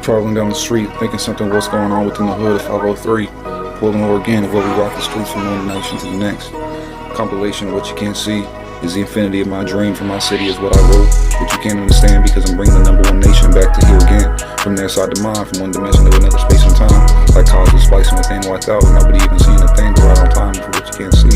Traveling down the street, thinking something what's going on within the hood of 503. Pulling over again of where we rock the streets from one nation to the next. Compilation of what you can't see is the infinity of my dream. From my city is what I wrote, but you can't understand because I'm bringing the #1 nation back to here again. From their side to mine, from one dimension to another space and time. Like causes splicing within wiped out, with nobody even seeing a thing, but right on time for what you can't see.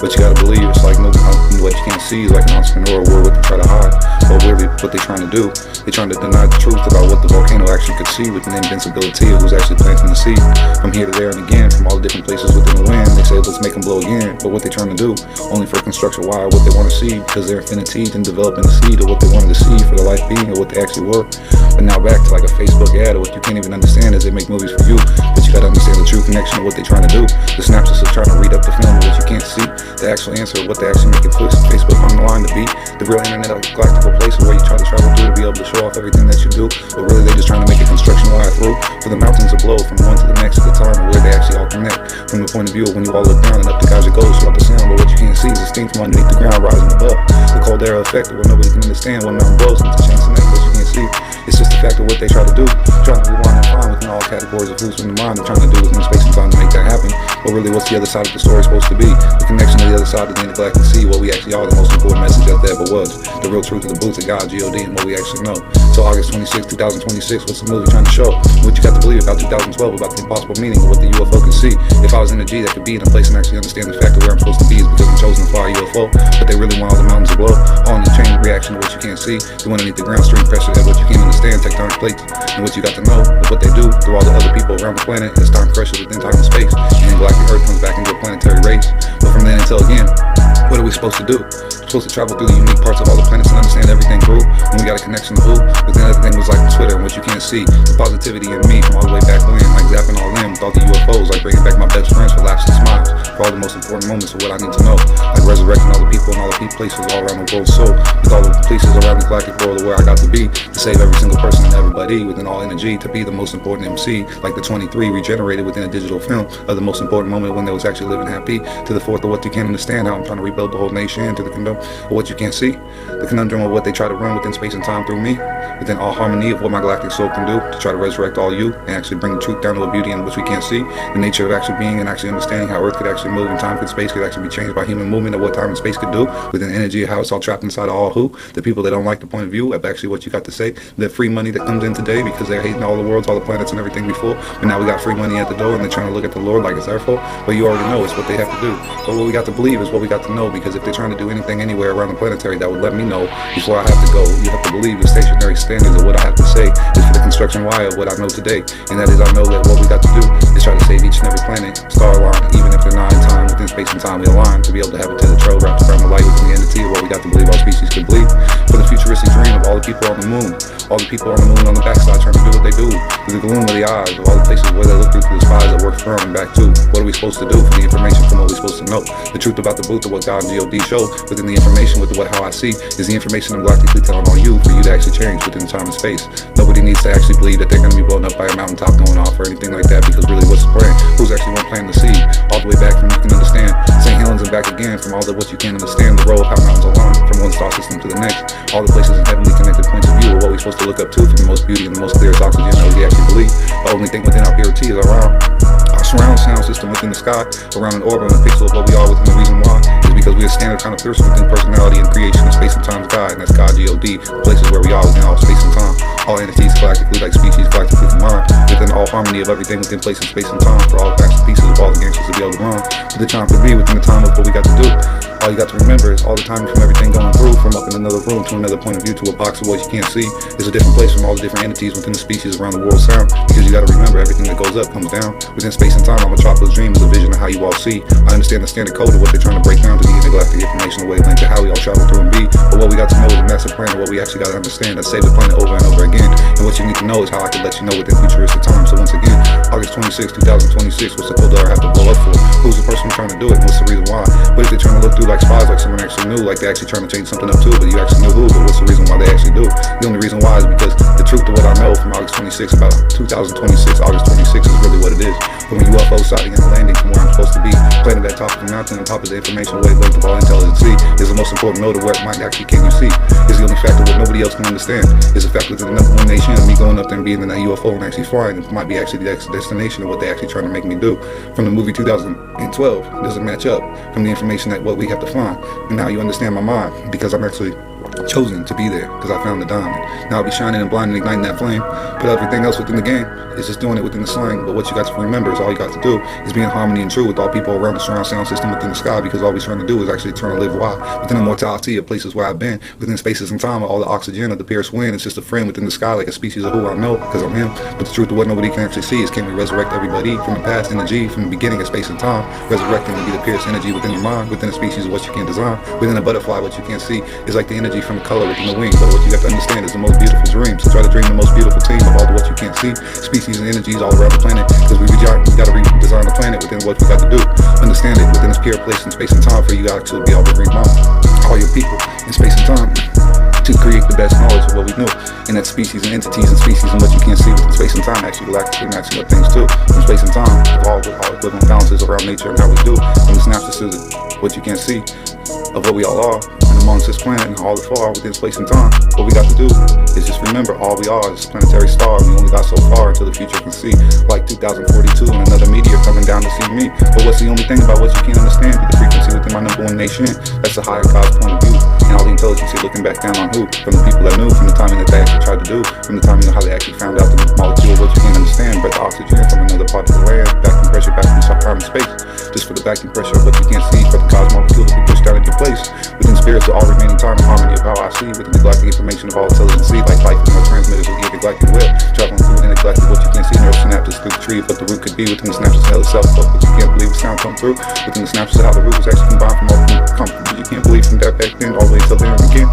But you gotta believe it's like what you can't see is like an entrepreneur word what they try to hide. But really what they trying to do, they trying to deny the truth about what the volcano actually could see with the invincibility of who's actually planting the seed. From here to there and again, from all the different places within the wind, they say let's make them blow again. But what they trying to do, only for construction why what they want to see, because they're infinity and developing the seed of what they wanted to see for the life being of what they actually were. But now back to like a Facebook ad of what you can't even understand as they make movies for you. But you gotta understand the true connection of what they trying to do. The synopsis of trying to read up the film of what you can't see. The actual answer of what they actually make it twist. Facebook on the line to be the real internet, like galactical places where you try to travel through to be able to show off everything that you do. But really they just trying to make a construction wire through for the mountains to blow from one to the next at the time of where they actually all connect. From the point of view of when you all look down and up the guys it goes throughout the sound. But what you can't see is the steam from underneath the ground rising above. The cold air effect where nobody can understand when mountain blows into chains and what you can't see. It's just the fact of what they try to do. Trying to rewind and find within all categories of who's in the mind and trying to do within space and time to make that happen. But really what's the other side of the story supposed to be? The connection to the other side of the intergalactic sea, what we actually are, the most important message that there ever was. The real truth of the boots of God, G.O.D. and what we actually know. So August 26, 2026, what's the movie trying to show? What you got to believe about 2012, about the impossible meaning of what the UFO can see. If I was in a G that could be in a place and actually understand the fact of where I'm supposed to be is because I'm chosen to fly a UFO. But they really want all the mountains to blow. All in the chain reaction to what you can't see. They want to meet the ground stream pressure at what you can't understand, tectonic plates. And what you got to know of what they do through all the other people around the planet as time pressure within time and space. And galactic Earth comes back into a planetary race. But from then until again, what are we supposed to do? We're supposed to travel through the unique parts of all the planets and understand everything through. When we got a connection to who, but then everything was like Twitter and what you can't see. The positivity in me from all the way back when, like zapping all in with all the UFOs, like bringing back my best friends for laughs and smiles. For all the most important moments of what I need to know. Like resurrecting all the people and all the places all around the world. So, with all the places around the galactic world of where I got to be, to save every single person and everybody within all energy, to be the most important MC, like the 23 regenerated within a digital film of the most important moment when they was actually living happy, to the fourth of what you can't understand, how I'm trying to rebuild the whole nation, to the conundrum of what you can't see, the conundrum of what they try to run within space and time through me, within all harmony of what my galactic soul can do, to try to resurrect all you and actually bring the truth down to a beauty in which we can't see, the nature of actually being and actually understanding how Earth could actually move and time and space could actually be changed by human movement, of what time and space could do within energy, how it's all trapped inside of all who, the people that don't like the point of view of actually what you got to say, the free money that comes in today because they're hating all the worlds, all the planets and everything before, but now we got free money at the door and they're trying to look at the Lord like it's their fault, but you already know it's what they have to do. But what we got to believe is what we got to know, because if they're trying to do anything anywhere around the planetary that would let me know before I have to go, you have to believe the stationary standards of what I have to say is for the construction why of what I know today, and that is I know that what we got to do is try to save each and every planet, star line, even if they're not in time, within space and time we align, to be able to have a tether trail wrapped around the light within the entity of what we got to believe our species could believe, for the futuristic dream of all the people on the moon, all the people on the moon on the backside trying to do what they do, through the gloom of the eyes, of all the places where they look through the spies that work from and back to, what are we supposed to do for the information from what we're supposed to know, the truth about the booth of what God and G.O.D. show within the information with what how I see is the information I'm galactically telling on you for you to actually change within time and space. Nobody needs to actually believe that they're going to be blown up by a mountaintop going off or anything like that, because really what's the plan? Who's actually one planting the seed? All the way back from you can understand St. Helens and back again, from all the what you can't understand, the role of how mountains align from one star system to the next, all the places in heavenly connected points of view of what we're supposed to look up to for the most beauty and the most clearest oxygen that we actually believe. The only thing within our purity is around our surround sound system within the sky, around an orb and a pixel of what we are within the reason why is because we're a standard kind of person within personality and creation of space and time's God, and that's God, G.O.D., the places where we are within all space and time, all entities galactically like species galactically combined, within all harmony of everything within place and space and time, for all facts and pieces of all the gangsters to be able to run, to the time could be within the time of what we got to do. All you got to remember is all the time from everything going through, from up in another room to another point of view to a box of what you can't see, is a different place from all the different entities within the species around the world sound, because you got to remember everything that goes up comes down. Within space and time, our metropolis dream is a vision of how you all see. I understand the standard code of what they're trying to break down to the intergalactic information, the wavelength to how we all travel through and be, but what we got to know is the master plan of what we actually got to understand that save the planet over and over again, and what you need to know is how I can let you know within futuristic time. So So once again, August 26, 2026, what's the code that I have to blow up for? Who's the person trying to do it? What's the reason why? What if they're trying to look through like spies, like someone actually knew, like they actually trying to change something up too, but you actually know who, but what's the reason why they actually do? The only reason why is because the truth of what I know from August 26, about 2026, August 26 is really what it is. From a UFO sighting and a landing from where I'm supposed to be, planted at top of the mountain, on top of the information wavelength of all intelligence is the most important node of what might actually can you see. Is the only fact of what nobody else can understand. Is the fact within the number one nation, me going up there and being in that UFO and actually flying, it might be actually the destination of what they actually trying to make me do. From the movie 2012, it doesn't match up from the information that what we have to find. And now you understand my mind, because I'm actually chosen to be there, because I found the diamond. Now I'll be shining and blinding, igniting that flame. But everything else within the game is just doing it within the slang. But what you got to remember is all you got to do is be in harmony and true with all people around the surround sound system within the sky, because all we're trying to do is actually trying to live wild within immortality of places where I've been, within spaces and time, all the oxygen of the pierced wind. It's just a friend within the sky, like a species of who I know, because I'm him. But the truth of what nobody can actually see is, can we resurrect everybody from the past energy, from the beginning of space and time, resurrecting to be the pierced energy within your mind, within a species of what you can't design, within a butterfly what you can't see is like the energy from the color within the wing. But what you got to understand is the most beautiful dream. So try to dream the most beautiful team of all the what you can't see, species and energies all around the planet, because we got to redesign the planet within what we got to do. Understand it within its pure place in space and time for you guys to be able to remind all your people in space and time to create the best knowledge of what we know, and that species and entities and species and what you can't see within space and time actually galactically matching up things too. From space and time, of all equivalent balances around nature and how we do, from the synapses to what you can't see of what we all are, and amongst this planet and all the far within space and time. What we got to do is just remember all we are is a planetary star, and we only got so far until the future can see, like 2042 and another meteor coming down to see me. But what's the only thing about what you can't understand? The frequency within my number one nation, that's the higher God's point of view, and all the intelligence looking back down on who? From the people that knew, from the timing that they actually tried to do, from the timing of how they actually found out the molecule of what you can't understand, but the oxygen from another part of the land, vacuum pressure back from time and space, just for the vacuum pressure of what you can't see, for the cosmos molecule to be pushed down into place, within spirits of all remaining time and harmony of how I see, within the galactic information of all intelligence, like life and neurotransmitters of the intergalactic web, traveling through within the galactic what you can't see, neural synapses through the tree of what the root could be, within the synapses of hell itself, but what you can't believe the sound come through, within the synapses of how the root was actually combined from all the you can't believe from that back then all the way until then again.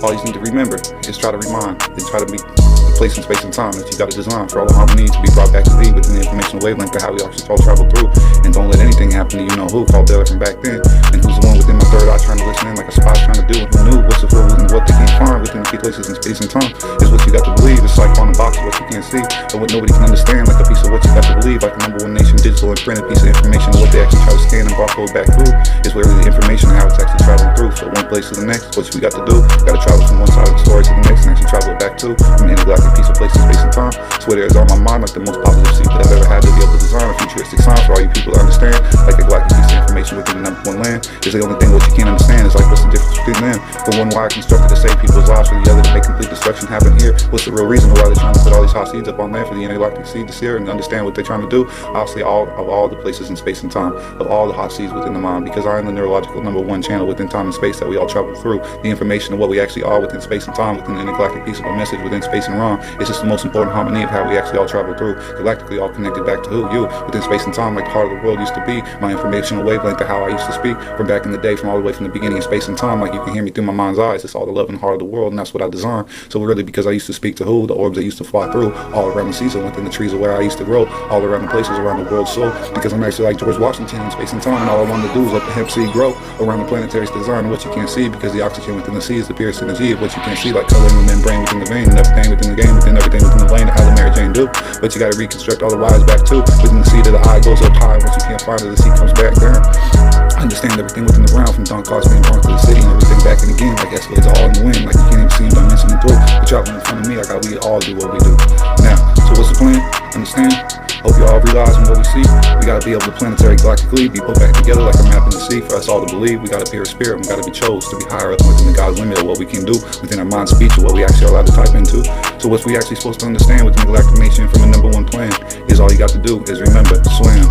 All you need to remember is try to remind and try to be the place in space and time that you got to design for all the harmony to be brought back to be within the informational wavelength of how we all travel through. And don't let anything happen to you know who called there from back then, and who's the one within my third eye trying to listen in like a spy trying to do, and who knew what's the fool and what they can't find within the places in space and time is what you got to believe. It's like on the box of what you can't see, but what nobody can understand, like a piece of what you got to believe, like the number one nation digital and printed piece of information of what they actually try to scan and barcode back through is where the information how it's actually traveling through. So one place to the next, what we got to do, got to travel from one side of the story to the next and actually travel it back to from the intergalactic piece of place in space and time. So where there is on my mind like the most positive seed that I've ever had to be able to design a futuristic sign for all you people to understand, like the galactic piece of information within the number one land is the only thing what you can't understand is like what's the difference between them. For one, why I constructed to save people's lives, for the other to make complete destruction happen here. What's the real reason why they're trying to put all these hot seeds up on land for the intergalactic seed to sear and understand what they're trying to do? Obviously all the places in space and time, of all the hot seeds within the mind, because I am the neurological number one channel within time and space that we all travel through. The information of what we actually are within space and time, within the intergalactic piece of a message within space and realm, it's just the most important harmony of how we actually all travel through, galactically all connected back to who? You, within space and time, like the heart of the world used to be, my informational wavelength of how I used to speak from back in the day, from all the way from the beginning of space and time, like you can hear me through my mind's eyes. It's all the love and heart of the world, and that's what I designed. So really, because I used to speak to who? The orbs that used to fly through all around the season, within the trees of where I used to grow, all around the places around the world. So because I'm actually like George Washington in space and time, and all I wanted to do is let the A.I.M.C grow around the planetary design of what you can't see, because the oxygen within the sea is the purest energy of what you can't see, like color in the membrane within the vein, and everything within the game, within everything within the lane, and how the Mary Jane do. But you got to reconstruct all the wires back too, within the sea to the eye goes up high, once you can't find it, the sea comes back down. Understand everything within the ground, from Don Cost being born to the city, and everything back and again, like escalates all in the wind, like you can't even see them dimensioning through. You're traveling in front of me, like how we all do what we do. Now, so what's the plan? Understand? Hope you all realize what we see. We gotta be able to planetary galactically be put back together like a map in the sea for us all to believe. We gotta be a spirit, we gotta be chose to be higher up within the God's limit of what we can do within our mind speech of what we actually are allowed to type into. So what we actually supposed to understand within the galactic nation from the number one plan is all you got to do is remember, swim.